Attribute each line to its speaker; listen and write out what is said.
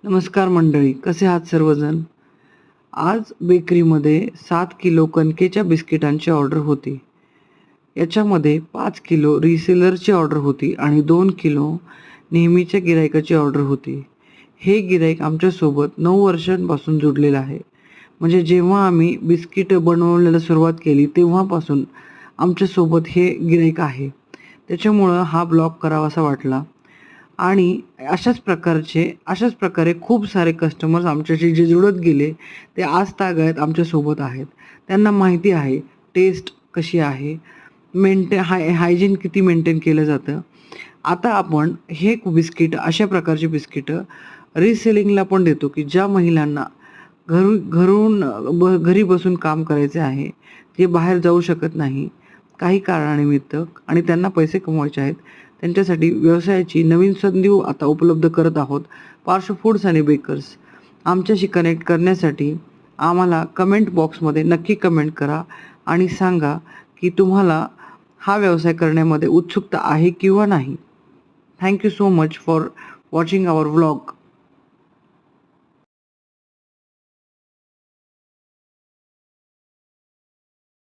Speaker 1: नमस्कार मंडळी, कसे आहात सर्वजण? आज बेकरीमध्ये 7 किलो कणकेच्या बिस्किटांची ऑर्डर होती. याच्यामध्ये 5 किलो रिसेलरची ऑर्डर होती आणि 2 किलो नेहमीच्या गिरायकाची ऑर्डर होती. हे गिराईक आमच्यासोबत 9 वर्षांपासून जुडलेलं आहे. म्हणजे जेव्हा आम्ही बिस्किट बनवण्याला सुरुवात केली तेव्हापासून आमच्यासोबत हे गिराईक आहे. त्याच्यामुळं हा ब्लॉग करावासा वाटला. आणि अशाच प्रकारे खूप सारे कस्टमर्स आमच्याशी जे जुळत गेले, ते आजतागायत आमच्यासोबत आहेत. त्यांना माहिती आहे टेस्ट कशी आहे, हायजीन किती मेंटेन केलं जातं. आता आपण हे बिस्किट अशा प्रकारची बिस्किटं रिसेलिंगला पण देतो, की ज्या महिलांना घरी बसून काम करायचे आहे, जे बाहेर जाऊ शकत नाही काही कारणानिमित्त आणि त्यांना पैसे कमवायचे आहेत, त्यांच्यासाठी व्यवसायाची नवीन संधी आता उपलब्ध करत आहोत. पार्श्व फूड्स आणि बेकर्स. आमच्याशी कनेक्ट करण्यासाठी आम्हाला कमेंट बॉक्समध्ये नक्की कमेंट करा आणि सांगा की तुम्हाला हा व्यवसाय करण्यामध्ये उत्सुकता आहे किंवा नाही. Thank you so much for watching our vlog.